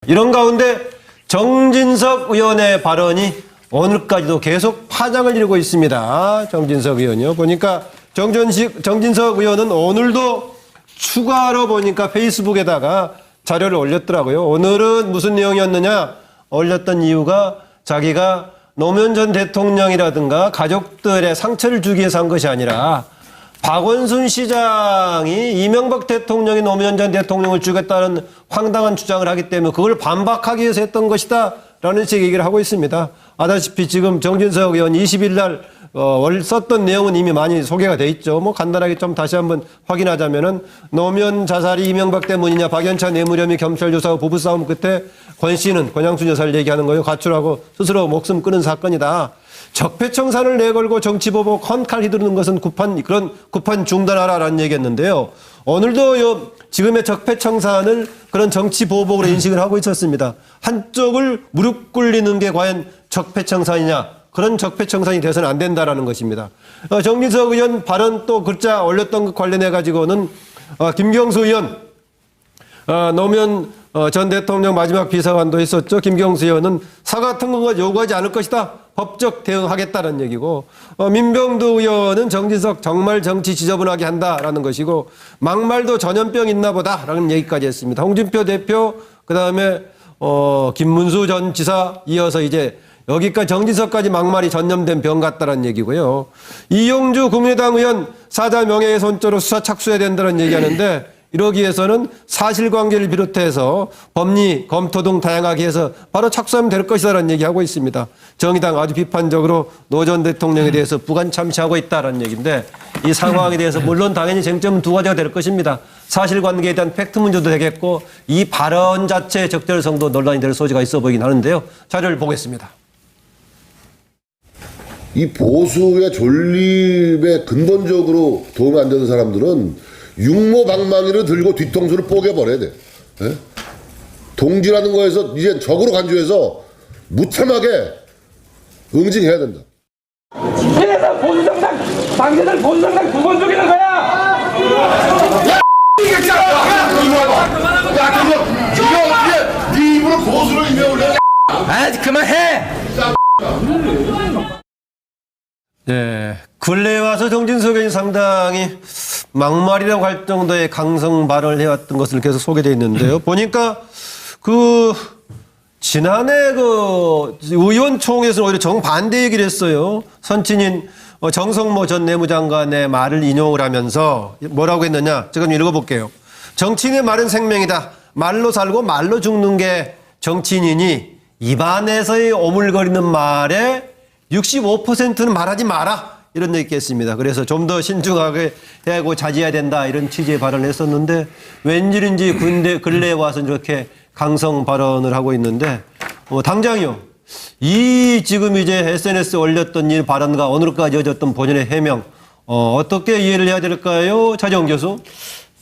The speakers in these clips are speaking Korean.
이런 가운데 정진석 의원의 발언이 오늘까지도 계속 파장을 이루고 있습니다. 정진석 의원이요. 보니까 정진석 의원은 오늘도 추가로 보니까 페이스북에다가 자료를 올렸더라고요. 오늘은 무슨 내용이었느냐? 올렸던 이유가 자기가 노무현 전 대통령이라든가 가족들의 상처를 주기 위해서 한 것이 아니라 박원순 시장이 이명박 대통령이 노무현 전 대통령을 죽였다는 황당한 주장을 하기 때문에 그걸 반박하기 위해서 했던 것이다 라는 식의 얘기를 하고 있습니다. 아다시피 지금 정진석 의원 20일 날 썼던 내용은 이미 많이 소개가 돼 있죠. 뭐 간단하게 좀 다시 한번 확인하자면은 노무현 자살이 이명박 때문이냐, 박연차 뇌물혐의 겸찰 조사와 부부싸움 끝에 권 씨는 권양순 여사를 얘기하는 거예요. 가출하고 스스로 목숨 끊은 사건이다. 적폐청산을 내걸고 정치보복 헌칼 휘두르는 것은 급한 중단하라라는 얘기했는데요. 오늘도 지금의 적폐청산을 그런 정치보복으로 인식을 하고 있었습니다. 한쪽을 무릎 꿇리는 게 과연 적폐청산이냐? 그런 적폐청산이 돼서는 안 된다라는 것입니다. 정진석 의원 발언 또 글자 올렸던 것 관련해 가지고는 김경수 의원 노무현 전 대통령 마지막 비서관도 있었죠. 김경수 의원은 사과 같은 거 요구하지 않을 것이다. 법적 대응하겠다는 얘기고 민병두 의원은 정진석 정말 정치 지저분하게 한다라는 것이고 막말도 전염병 있나 보다라는 얘기까지 했습니다. 홍준표 대표 그다음에 김문수 전 지사 이어서 이제 여기까지 정진석까지 막말이 전염된 병 같다라는 얘기고요. 이용주 국민의당 의원 사자 명예훼손죄로 수사 착수해야 된다는 얘기하는데 이러기 위해서는 사실관계를 비롯해서 법리, 검토 등 다양하게 해서 바로 착수하면 될 것이다라는 얘기하고 있습니다. 정의당 아주 비판적으로 노 전 대통령에 대해서 부관 참시하고 있다라는 얘기인데 이 상황에 대해서 물론 당연히 쟁점은 두 가지가 될 것입니다. 사실관계에 대한 팩트 문제도 되겠고 이 발언 자체의 적절성도 논란이 될 소지가 있어 보이긴 하는데요. 자료를 보겠습니다. 이 보수의 존립에 근본적으로 도움이 안 되는 사람들은 육모방망이를 들고 뒤통수를 뽀개버려야 돼. 예? 동지라는 거에서 이제 적으로 간주해서 무참하게 응징해야 된다. 집회에서 보수정당, 당신들 보수정당 두 번 죽이는 거야! 야, 그거 네 입으로 보수를 임해올려. 아, 그만해! 네. 근래에 와서 정진석 의원이 상당히 막말이라고 할 정도의 강성 발언을 해왔던 것을 계속 소개되어 있는데요. 보니까 지난해 의원총회에서 오히려 정반대 얘기를 했어요. 선친인 정성모 전 내무장관의 말을 인용을 하면서 뭐라고 했느냐. 제가 좀 읽어볼게요. 정치인의 말은 생명이다. 말로 살고 말로 죽는 게 정치인이니 입안에서의 오물거리는 말에 65%는 말하지 마라. 이런 얘기 했습니다. 그래서 좀 더 신중하게 하고 자제해야 된다. 이런 취지의 발언을 했었는데 웬일인지 근래에 와서 이렇게 강성 발언을 하고 있는데 당장요. 이 지금 이제 SNS에 올렸던 이 발언과 오늘까지 이어졌던 본인의 해명 어떻게 이해를 해야 될까요? 차재홍 교수.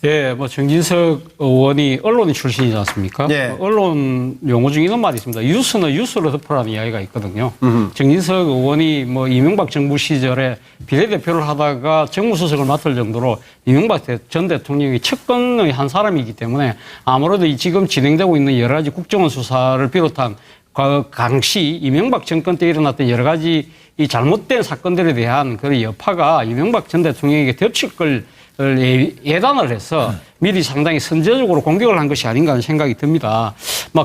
예, 뭐 정진석 의원이 언론 출신이지 않습니까? 네. 언론 용어 중에 이런 말이 있습니다. 뉴스는 뉴스로 덮으라는 이야기가 있거든요. 정진석 의원이 뭐 이명박 정부 시절에 비례대표를 하다가 정무수석을 맡을 정도로 이명박 전 대통령이 측근의 한 사람이기 때문에 아무래도 지금 진행되고 있는 여러 가지 국정원 수사를 비롯한 당시 이명박 정권 때 일어났던 여러 가지 이 잘못된 사건들에 대한 그 여파가 이명박 전 대통령에게 덮칠 걸 예단을 해서 미리 상당히 선제적으로 공격을 한 것이 아닌가 하는 생각이 듭니다.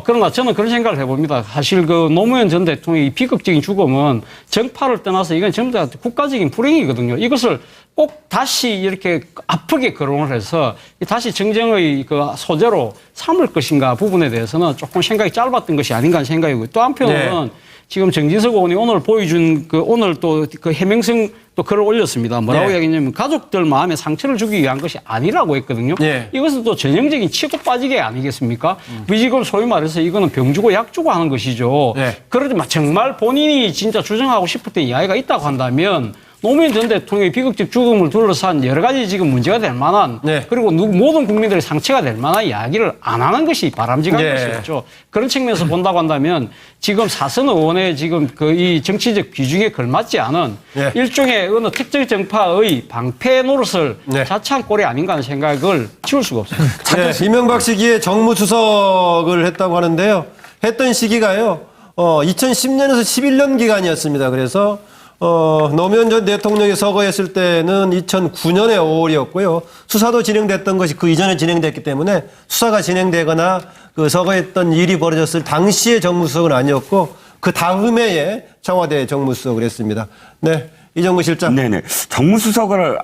그러나 저는 그런 생각을 해봅니다. 사실 노무현 전 대통령의 비극적인 죽음은 정파를 떠나서 이건 전부 다 국가적인 불행이거든요. 이것을 꼭 다시 이렇게 아프게 거론을 해서 다시 정쟁의 소재로 삼을 것인가 부분에 대해서는 조금 생각이 짧았던 것이 아닌가 하는 생각이고요. 또 한편으로는 네. 지금 정진석 의원이 오늘 보여준 오늘 또 해명성 또 글을 올렸습니다. 뭐라고 이야기했냐면 가족들 마음에 상처를 주기 위한 것이 아니라고 했거든요. 이것은 또 전형적인 치고 빠지기 아니겠습니까? 지금 소위 말해서 이거는 병 주고 약 주고 하는 것이죠. 그러지만 정말 본인이 진짜 주장하고 싶을 때 이야기가 있다고 한다면 노무현 전 대통령의 비극적 죽음을 둘러싼 여러 가지 지금 문제가 될 만한 네. 그리고 모든 국민들의 상처가 될 만한 이야기를 안 하는 것이 바람직한 네. 것이었죠. 그런 측면에서 본다고 한다면 지금 사선 의원의 지금 그 이 정치적 비중에 걸맞지 않은 네. 일종의 어느 특정 정파의 방패 노릇을 네. 자처한 꼴이 아닌가 하는 생각을 지울 수가 없습니다. 네, 이명박 시기에 정무수석을 했다고 하는데요. 했던 시기가요. 2010년에서 11년 기간이었습니다. 그래서 노무현 전 대통령이 서거했을 때는 2009년의 5월이었고요. 수사도 진행됐던 것이 그 이전에 진행됐기 때문에 수사가 진행되거나 그 서거했던 일이 벌어졌을 당시의 정무수석은 아니었고 그 다음 해에 청와대 정무수석을 했습니다. 네. 이정무 실장. 네네. 정무수석을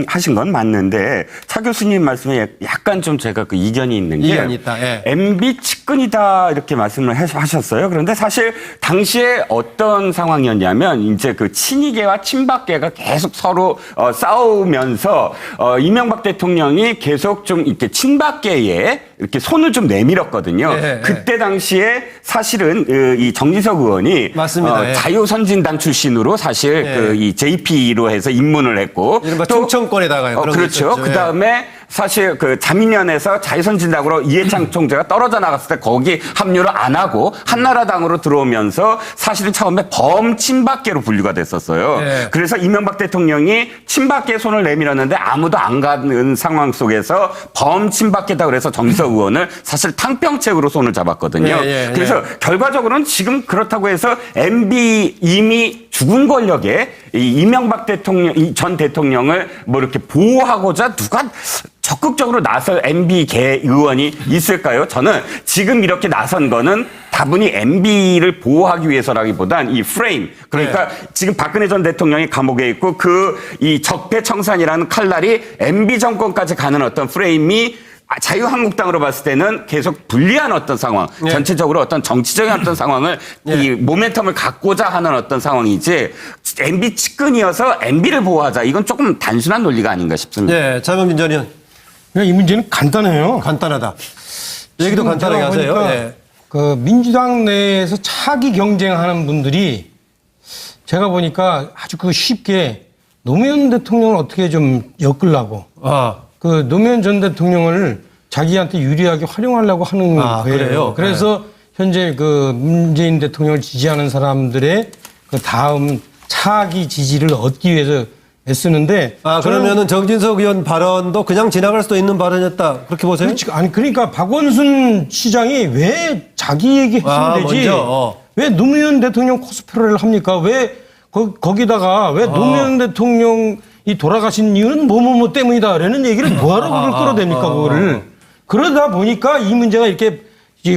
하신 건 맞는데 차 교수님 말씀에 약간 좀 제가 그 이견이 있는 게 이견이 있다. 예. MB 측근이다 이렇게 말씀을 하셨어요. 그런데 사실 당시에 어떤 상황이었냐면 이제 그 친이계와 친박계가 계속 서로 싸우면서 이명박 대통령이 계속 좀 이렇게 친박계에 이렇게 손을 좀 내밀었거든요. 예, 그때 당시에 사실은 이 정진석 의원이 맞습니다. 예. 자유선진당 출신으로 사실 예. 그 이 JP로 해서 입문을 했고 이른바 또 충청권에다가요. 그런 게 그렇죠. 있었죠. 그 다음에 사실 그 자민련에서 자유선진당으로 이해창 총재가 떨어져 나갔을 때 거기 합류를 안 하고 한나라당으로 들어오면서 사실은 처음에 범친박계로 분류가 됐었어요. 네. 그래서 이명박 대통령이 친박계 손을 내밀었는데 아무도 안 가는 상황 속에서 범친박계다 그래서 정진석 의원을 사실 탕평책으로 손을 잡았거든요. 예, 예, 그래서 결과적으로는 지금 그렇다고 해서 MB 이미 죽은 권력에 이 이명박 대통령, 전 대통령을 뭐 이렇게 보호하고자 누가 적극적으로 나설 MB계 의원이 있을까요? 저는 지금 이렇게 나선 거는 다분히 MB를 보호하기 위해서라기보단 이 프레임. 그러니까 지금 박근혜 전 대통령이 감옥에 있고 이 적폐청산이라는 칼날이 MB 정권까지 가는 어떤 프레임이 자유한국당으로 봤을 때는 계속 불리한 어떤 상황, 네. 전체적으로 어떤 정치적인 어떤 상황을 이 모멘텀을 갖고자 하는 어떤 상황이지 MB 측근이어서 MB를 보호하자 이건 조금 단순한 논리가 아닌가 싶습니다. 네, 차명진 전 의원. 이 문제는 간단해요. 간단하다. 얘기도 간단하게 하세요. 예. 그 민주당 내에서 차기 경쟁하는 분들이 제가 보니까 아주 그 쉽게 노무현 대통령을 어떻게 좀 엮으려고 그 노무현 전 대통령을 자기한테 유리하게 활용하려고 하는 거예요. 그래요? 그래서 현재 그 문재인 대통령을 지지하는 사람들의 그 다음 차기 지지를 얻기 위해서 애쓰는데. 그러면은 정진석 의원 발언도 그냥 지나갈 수도 있는 발언이었다. 그렇게 보세요? 그렇지. 아니, 그러니까 박원순 시장이 왜 자기 얘기 했으면 되지. 먼저, 왜 노무현 대통령 코스프레를 합니까? 왜 거기다가 왜 노무현 대통령이 돌아가신 이유는 뭐뭐뭐 때문이다. 라는 얘기를 뭐하러 그걸 끌어댑니까, 그거를. 그러다 보니까 이 문제가 이렇게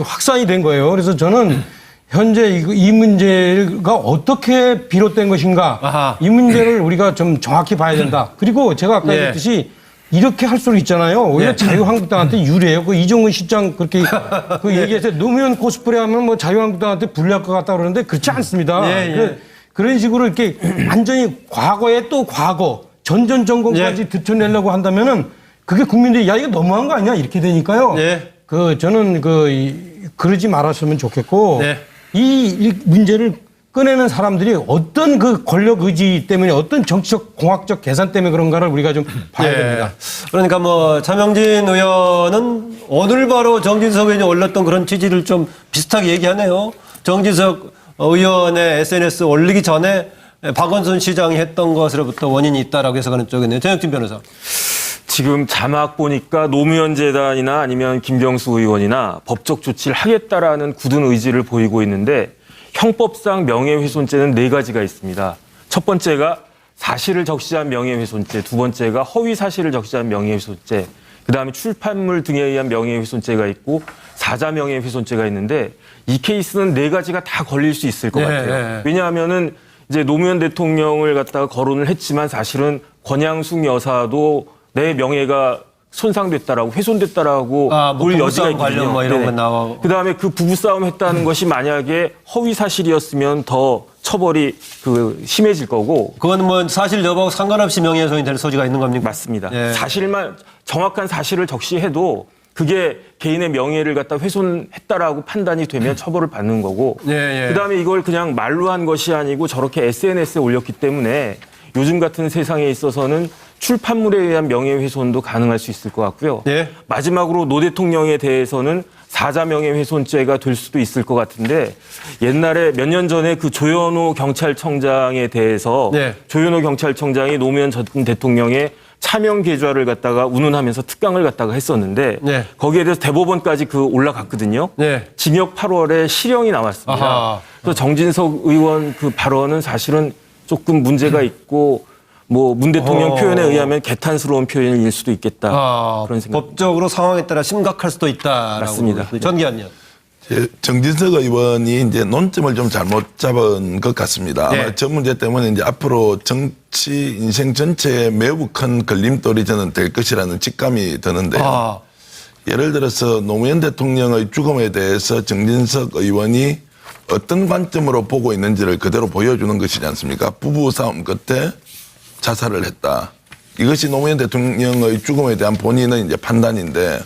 확산이 된 거예요. 그래서 저는 현재 이 문제가 어떻게 비롯된 것인가. 이 문제를 우리가 좀 정확히 봐야 된다. 그리고 제가 아까 얘기했듯이 이렇게 할 수도 있잖아요. 오히려 자유한국당한테 유리해요. 그 이종훈 실장 그렇게 그 얘기해서 노무현 코스프레 하면 뭐 자유한국당한테 불리할 것 같다 그러는데 그렇지 않습니다. 그런 식으로 이렇게 완전히 과거에 또 과거, 전전전공까지 드러내려고 한다면은 그게 국민들이 야, 이거 너무한 거 아니야? 이렇게 되니까요. 저는 그러지 말았으면 좋겠고 이 문제를 꺼내는 사람들이 어떤 그 권력 의지 때문에 어떤 정치적 공학적 계산 때문에 그런가를 우리가 좀 봐야 됩니다. 그러니까 뭐 차명진 의원은 오늘 바로 정진석 의원이 올렸던 그런 취지를 좀 비슷하게 얘기하네요. 정진석 의원의 SNS 올리기 전에 박원순 시장이 했던 것으로부터 원인이 있다라고 해석하는 쪽이네요. 전혁진 변호사. 지금 자막 보니까 노무현 재단이나 아니면 김경수 의원이나 법적 조치를 하겠다라는 굳은 의지를 보이고 있는데 형법상 명예훼손죄는 4가지가 있습니다. 첫 번째가 사실을 적시한 명예훼손죄, 두 번째가 허위 사실을 적시한 명예훼손죄, 그다음에 출판물 등에 의한 명예훼손죄가 있고 사자 명예훼손죄가 있는데 이 케이스는 4가지가 다 걸릴 수 있을 것 같아요. 왜냐하면은 이제 노무현 대통령을 갖다가 거론을 했지만 사실은 권양숙 여사도 내 명예가 손상됐다라고 훼손됐다라고 볼 여지가 있거든요. 관련 뭐 이런 거 나와. 그다음에 그 부부싸움 했다는 것이 만약에 허위 사실이었으면 더 처벌이 심해질 거고. 그건 뭐 사실 여부하고 상관없이 명예훼손이 될 소지가 있는 겁니까? 맞습니다. 사실만 정확한 사실을 적시해도 그게 개인의 명예를 갖다 훼손했다라고 판단이 되면 처벌을 받는 거고. 그다음에 이걸 그냥 말로 한 것이 아니고 저렇게 SNS에 올렸기 때문에 요즘 같은 세상에 있어서는 출판물에 의한 명예훼손도 가능할 수 있을 것 같고요. 예. 마지막으로 노 대통령에 대해서는 사자 명예훼손죄가 될 수도 있을 것 같은데 옛날에 몇 년 전에 그 조현오 경찰청장에 대해서 네. 조현오 경찰청장이 노무현 전 대통령의 차명 계좌를 갖다가 운운하면서 특강을 갖다가 했었는데 네. 거기에 대해서 대법원까지 올라갔거든요. 네. 징역 8월에 실형이 나왔습니다. 아하. 그래서 정진석 의원 그 발언은 사실은 조금 문제가 있고 뭐 문 대통령 표현에 의하면 개탄스러운 표현일 수도 있겠다. 그런 생각. 법적으로 상황에 따라 심각할 수도 있다라고. 맞습니다. 전기현요. 정진석 의원이 이제 논점을 좀 잘못 잡은 것 같습니다. 네. 아마 저 문제 때문에 이제 앞으로 정치 인생 전체에 매우 큰 걸림돌이 저는 될 것이라는 직감이 드는데요. 아. 예를 들어서 노무현 대통령의 죽음에 대해서 정진석 의원이 어떤 관점으로 보고 있는지를 그대로 보여주는 것이지 않습니까? 부부 싸움 끝에 자살을 했다. 이것이 노무현 대통령의 죽음에 대한 본인의 이제 판단인데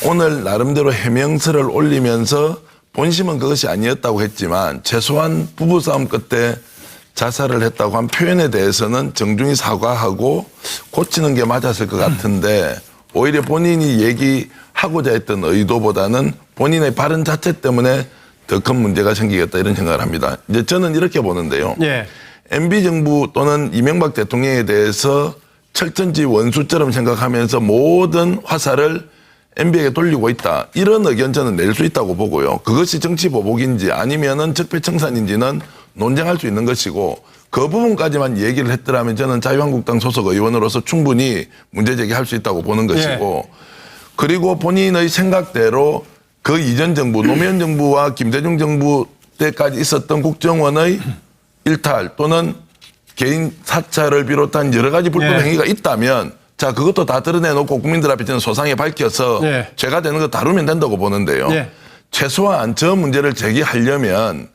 오늘 나름대로 해명서를 올리면서 본심은 그것이 아니었다고 했지만 최소한 부부싸움 끝에 자살을 했다고 한 표현에 대해서는 정중히 사과하고 고치는 게 맞았을 것 같은데 오히려 본인이 얘기하고자 했던 의도보다는 본인의 발언 자체 때문에 더 큰 문제가 생기겠다 이런 생각을 합니다. 이제 저는 이렇게 보는데요. 예. MB 정부 또는 이명박 대통령에 대해서 철천지 원수처럼 생각하면서 모든 화살을 MB에게 돌리고 있다. 이런 의견 저는 낼 수 있다고 보고요. 그것이 정치 보복인지 아니면은 적폐청산인지는 논쟁할 수 있는 것이고 그 부분까지만 얘기를 했더라면 저는 자유한국당 소속 의원으로서 충분히 문제 제기할 수 있다고 보는 것이고 그리고 본인의 생각대로 그 이전 정부 노무현 정부와 김대중 정부 때까지 있었던 국정원의 일탈 또는 개인 사찰을 비롯한 여러 가지 불법 행위가 있다면 자 그것도 다 드러내놓고 국민들 앞에 저는 소상히 밝혀서 죄가 되는 거 다루면 된다고 보는데요. 최소한 저 문제를 제기하려면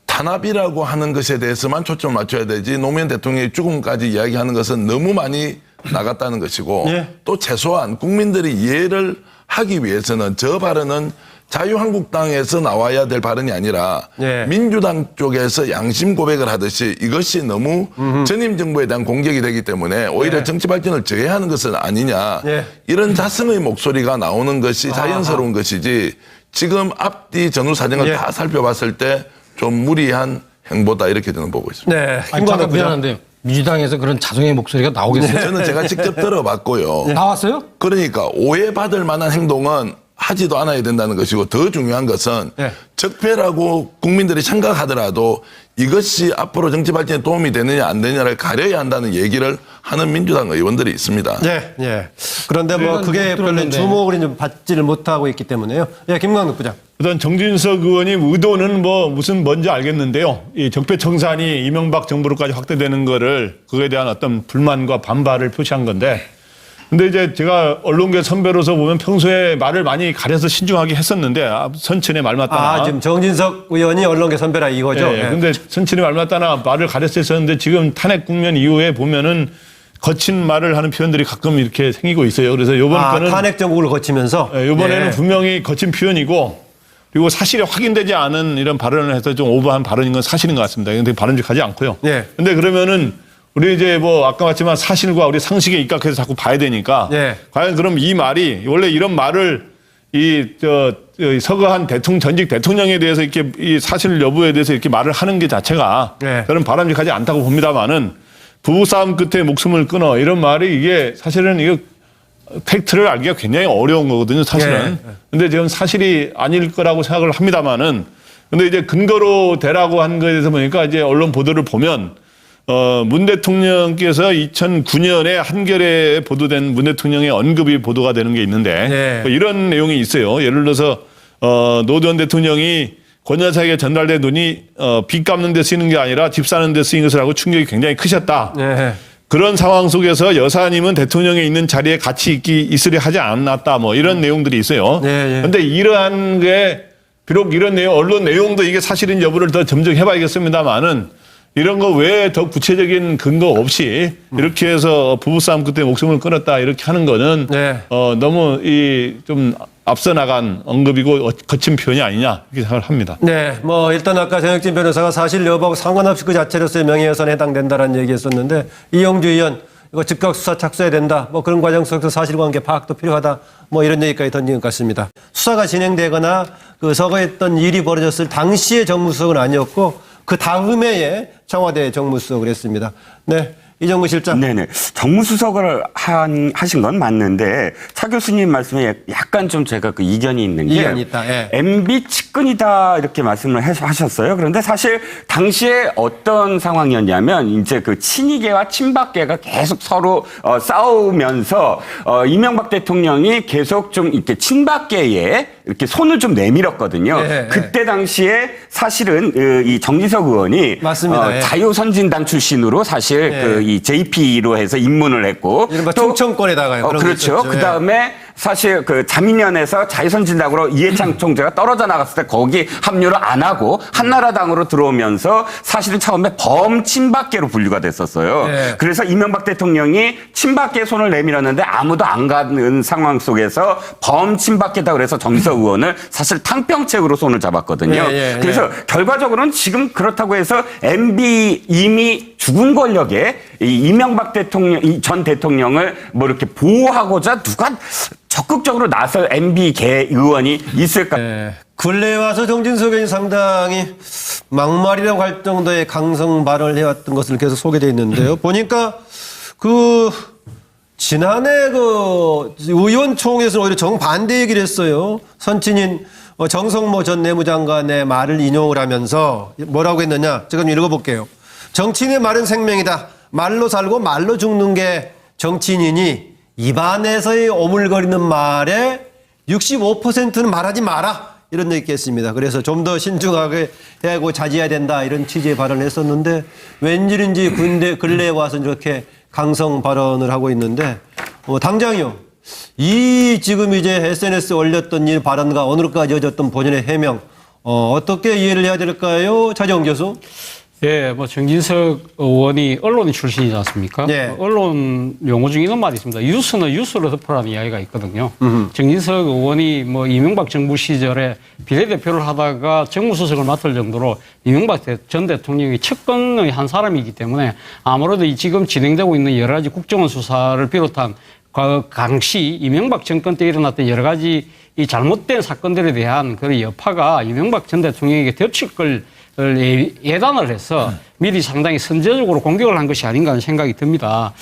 탄압이라고 하는 것에 대해서만 초점을 맞춰야 되지 노무현 대통령의 죽음까지 이야기하는 것은 너무 많이 나갔다는 것이고 또 최소한 국민들이 이해를 하기 위해서는 저 발언은 자유한국당에서 나와야 될 발언이 아니라 민주당 쪽에서 양심 고백을 하듯이 이것이 너무 전임 정부에 대한 공격이 되기 때문에 오히려 정치 발전을 저해하는 것은 아니냐 이런 자성의 목소리가 나오는 것이 자연스러운 것이지 지금 앞뒤 전후 사정을 다 살펴봤을 때 좀 무리한 행보다 이렇게 저는 보고 있습니다. 네. 아니, 잠깐 미안한데요. 민주당에서 그런 자성의 목소리가 나오겠어요? 저는 제가 직접 들어봤고요. 나왔어요? 그러니까 오해받을 만한 행동은 하지도 않아야 된다는 것이고 더 중요한 것은 적폐라고 국민들이 생각하더라도 이것이 앞으로 정치 발전에 도움이 되느냐 안 되느냐를 가려야 한다는 얘기를 하는 민주당 의원들이 있습니다. 그런데 뭐 그게 별로 주목을 좀 받지를 못하고 있기 때문에요. 김광국 부장. 우선 정진석 의원이 의도는 뭔지 알겠는데요. 이 적폐청산이 이명박 정부로까지 확대되는 거를 그거에 대한 어떤 불만과 반발을 표시한 건데 근데 이제 제가 언론계 선배로서 보면 평소에 말을 많이 가려서 신중하게 했었는데 선친의 말맞다나 지금 정진석 의원이 언론계 선배라 이거죠? 근데 선친의 말맞다나 말을 가려서 했었는데 지금 탄핵 국면 이후에 보면은 거친 말을 하는 표현들이 가끔 이렇게 생기고 있어요. 그래서 이번 거는 탄핵 정국을 거치면서 이번에는 분명히 거친 표현이고 그리고 사실이 확인되지 않은 이런 발언을 해서 좀 오버한 발언인 건 사실인 것 같습니다. 근데 바람직하지 않고요. 근데 그러면은 우리 이제 아까 같지만 사실과 우리 상식에 입각해서 자꾸 봐야 되니까 과연 그럼 이 말이 원래 이런 말을 서거한 전직 대통령에 대해서 이렇게 이 사실 여부에 대해서 이렇게 말을 하는 게 자체가 저는 바람직하지 않다고 봅니다만은 부부싸움 끝에 목숨을 끊어 이런 말이 이게 사실은 이거 팩트를 알기가 굉장히 어려운 거거든요, 사실은. 근데 지금 사실이 아닐 거라고 생각을 합니다만은 근데 이제 근거로 대라고 한 거에 대해서 보니까 이제 언론 보도를 보면 문 대통령께서 2009년에 한겨레에 보도된 문 대통령의 언급이 보도가 되는 게 있는데 이런 내용이 있어요. 예를 들어서 노 전 대통령이 권 여사에게 전달된 돈이 빚 갚는 데 쓰이는 게 아니라 집 사는 데 쓰인 것을 하고 충격이 굉장히 크셨다. 그런 상황 속에서 여사님은 대통령에 있는 자리에 같이 있으려 하지 않았다. 뭐 이런 내용들이 있어요. 그런데 이러한 게 비록 이런 내용, 언론 내용도 이게 사실인 여부를 더 점검해 봐야겠습니다만은 이런 거 외에 더 구체적인 근거 없이 이렇게 해서 부부싸움 끝에 목숨을 끊었다 이렇게 하는 거는 네. 너무 좀 앞서 나간 언급이고 거친 표현이 아니냐 이렇게 생각을 합니다. 네, 뭐 일단 아까 정혁진 변호사가 사실 여부하고 상관없이 그 자체로서의 명예훼손에 해당된다라는 얘기했었는데 이영주 의원 이거 즉각 수사 착수해야 된다. 뭐 그런 과정 속에서 사실관계 파악도 필요하다. 뭐 이런 얘기까지 던진 것 같습니다. 수사가 진행되거나 그 서거했던 일이 벌어졌을 당시의 정무수석은 아니었고 그 다음 해에 청와대 정무수석을 했습니다. 네. 이정무 실장. 네네. 정무수석을 하신 건 맞는데 차 교수님 말씀에 약간 좀 제가 그 이견이 있는 게 이견이 있다. 예. MB 측근이다 이렇게 말씀을 하셨어요. 그런데 사실 당시에 어떤 상황이었냐면 이제 그 친이계와 친박계가 계속 서로 싸우면서 이명박 대통령이 계속 좀 이렇게 친박계에 이렇게 손을 좀 내밀었거든요. 예, 그때 당시에 사실은 이 정진석 의원이 맞습니다. 예. 자유선진당 출신으로 사실 예. 이 JP로 해서 입문을 했고 이른바 충청권에다가요. 그런 거 그렇죠. 있었죠. 그 다음에 사실 그 자민련에서 자유선진당으로 이해창 총재가 떨어져 나갔을 때 거기 합류를 안 하고 한나라당으로 들어오면서 사실은 처음에 범친박계로 분류가 됐었어요. 네. 그래서 이명박 대통령이 친박계 손을 내밀었는데 아무도 안 가는 상황 속에서 범친박계다 그래서 정진석 의원을 사실 탕평책으로 손을 잡았거든요. 그래서 결과적으로는 지금 그렇다고 해서 MB 이미 죽은 권력에 이 이명박 대통령, 전 대통령을 뭐 이렇게 보호하고자 누가 적극적으로 나설 MB계 의원이 있을까? 네. 근래에 와서 정진석 의원이 상당히 막말이라고 할 정도의 강성 발언을 해왔던 것을 계속 소개되어 있는데요. 보니까 지난해 의원총회에서 오히려 정반대 얘기를 했어요. 선친인 정성모 전 내무장관의 말을 인용을 하면서 뭐라고 했느냐. 제가 좀 읽어볼게요. 정치인의 말은 생명이다. 말로 살고 말로 죽는 게 정치인이니 입안에서의 오물거리는 말에 65%는 말하지 마라. 이런 얘기 했습니다. 그래서 좀 더 신중하게 해야 하고 자제해야 된다. 이런 취지의 발언을 했었는데 웬일인지 근래에 와서 이렇게 강성 발언을 하고 있는데 당장요. 이 지금 이제 SNS에 올렸던 이 발언과 오늘까지 이어졌던 본인의 해명 어떻게 이해를 해야 될까요? 차재홍 교수. 예, 뭐 정진석 의원이 언론 출신이지 않습니까? 예. 언론 용어 중에 이런 말이 있습니다. 뉴스는 뉴스로 덮으라는 이야기가 있거든요. 정진석 의원이 뭐 이명박 정부 시절에 비례대표를 하다가 정무수석을 맡을 정도로 이명박 전 대통령의 측근의 한 사람이기 때문에 아무래도 지금 진행되고 있는 여러 가지 국정원 수사를 비롯한 당시 이명박 정권 때 일어났던 여러 가지 이 잘못된 사건들에 대한 그런 여파가 이명박 전 대통령에게 덮칠 걸 예단을 해서 미리 상당히 선제적으로 공격을 한 것이 아닌가 하는 생각이 듭니다.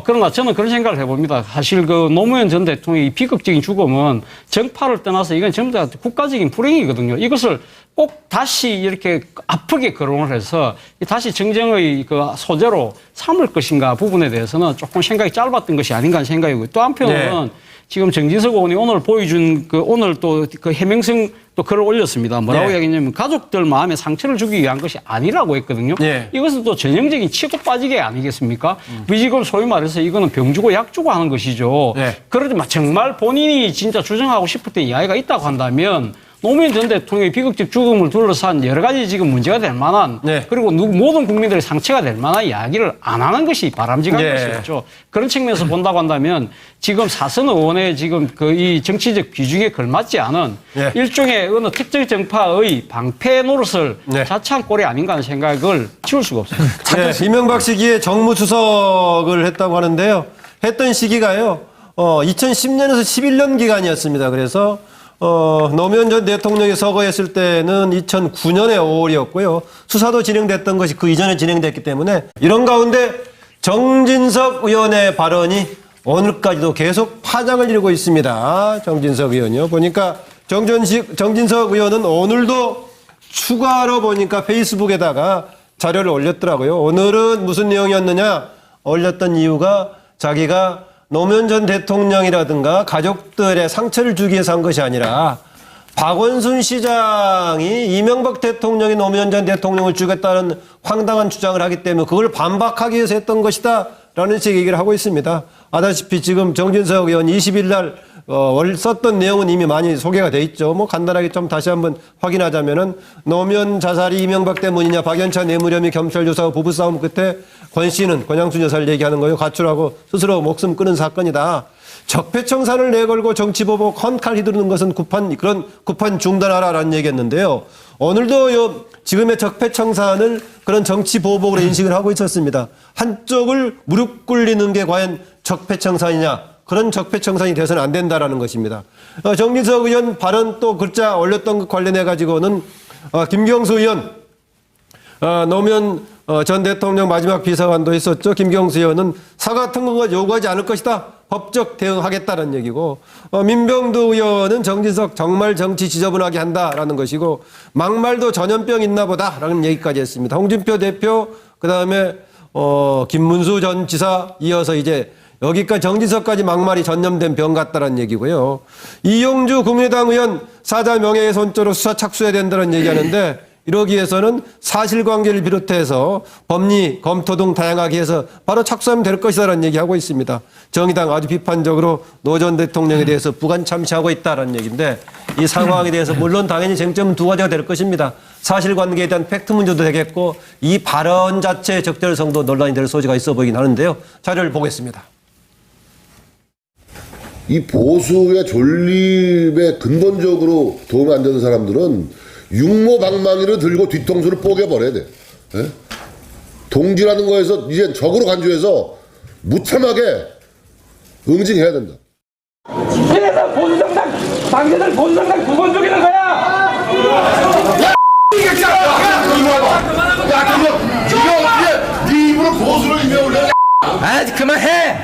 그러나 저는 그런 생각을 해봅니다. 사실 노무현 전 대통령의 비극적인 죽음은 정파를 떠나서 이건 전부 다 국가적인 불행이거든요. 이것을 꼭 다시 이렇게 아프게 거론을 해서 다시 정쟁의 그 소재로 삼을 것인가 부분에 대해서는 조금 생각이 짧았던 것이 아닌가 하는 생각이고요. 또 한편으로는 지금 정진석 의원이 오늘 보여준 오늘 또 그 해명성 또 글을 올렸습니다. 뭐라고 이야기했냐면 가족들 마음에 상처를 주기 위한 것이 아니라고 했거든요. 이것은 또 전형적인 치고 빠지게 아니겠습니까? 지금 소위 말해서 이거는 병 주고 약 주고 하는 것이죠. 그러지만 정말 본인이 진짜 주장하고 싶었던 이야기가 있다고 한다면 노무현 전 대통령의 비극적 죽음을 둘러싼 여러 가지 지금 문제가 될 만한 그리고 모든 국민들의 상처가 될 만한 이야기를 안 하는 것이 바람직한 것이었죠. 그런 측면에서 본다고 한다면 지금 사선 의원의 지금 이 정치적 비중에 걸맞지 않은 일종의 어느 특정 정파의 방패 노릇을 자처한 꼴이 아닌가 하는 생각을 지울 수가 없습니다. 이명박 시기에 정무수석을 했다고 하는데요. 했던 시기가요. 2010년에서 11년 기간이었습니다. 그래서 노무현 전 대통령이 서거했을 때는 2009년의 5월이었고요. 수사도 진행됐던 것이 그 이전에 진행됐기 때문에 이런 가운데 정진석 의원의 발언이 오늘까지도 계속 파장을 이루고 있습니다. 정진석 의원이요. 보니까 정진석 의원은 오늘도 추가로 보니까 페이스북에다가 자료를 올렸더라고요. 오늘은 무슨 내용이었느냐? 올렸던 이유가 자기가 노무현 전 대통령이라든가 가족들의 상처를 주기 위해서 한 것이 아니라 박원순 시장이 이명박 대통령이 노무현 전 대통령을 죽였다는 황당한 주장을 하기 때문에 그걸 반박하기 위해서 했던 것이다 라는 식의 얘기를 하고 있습니다. 아다시피 지금 정진석 의원 20일 날 썼던 내용은 이미 많이 소개가 돼 있죠. 뭐 간단하게 좀 다시 한번 확인하자면은 노무현 자살이 이명박 때문이냐, 박연차 뇌물혐의 검찰조사 후 부부싸움 끝에 권 씨는 권양순 여사를 얘기하는 거예요. 가출하고 스스로 목숨 끊은 사건이다. 적폐청산을 내걸고 정치보복 헌칼 휘두르는 것은 급한 중단하라라는 얘기했는데요. 오늘도 지금의 적폐청산을 그런 정치보복으로 인식을 하고 있었습니다. 한쪽을 무릎 꿇리는 게 과연 적폐청산이냐, 그런 적폐청산이 돼서는 안 된다라는 것입니다. 정진석 의원 발언 또 글자 올렸던 것 관련해 가지고는 김경수 의원, 노무현 전 대통령 마지막 비서관도 있었죠. 김경수 의원은 사과 같은 거 요구하지 않을 것이다. 법적 대응하겠다는 얘기고, 민병두 의원은 정진석 정말 정치 지저분하게 한다라는 것이고, 막말도 전염병 있나 보다라는 얘기까지 했습니다. 홍준표 대표, 그 다음에 김문수 전 지사 이어서 이제 여기까지 정진석까지 막말이 전염된 병 같다라는 얘기고요. 이용주 국민의당 의원 사자 명예훼손죄로 수사 착수해야 된다는 얘기하는데, 이러기 위해서는 사실관계를 비롯해서 법리, 검토 등 다양하게 해서 바로 착수하면 될 것이다라는 얘기하고 있습니다. 정의당 아주 비판적으로 노 전 대통령에 대해서 부관 참시하고 있다라는 얘기인데, 이 상황에 대해서 물론 당연히 쟁점은 두 가지가 될 것입니다. 사실관계에 대한 팩트 문제도 되겠고, 이 발언 자체의 적절성도 논란이 될 소지가 있어 보이긴 하는데요. 자료를 보겠습니다. 이 보수의 존립에 근본적으로 도움이 안 되는 사람들은 육모방망이를 들고 뒤통수를 뽀개버려야 돼. 예? 동지라는 거에서 이제 적으로 간주해서 무참하게 응징해야 된다. 이래서 보수정당, 당신들 보수정당 두 번 죽이는 거야! 네 입으로 보수를 임해올려. 아, 그만해!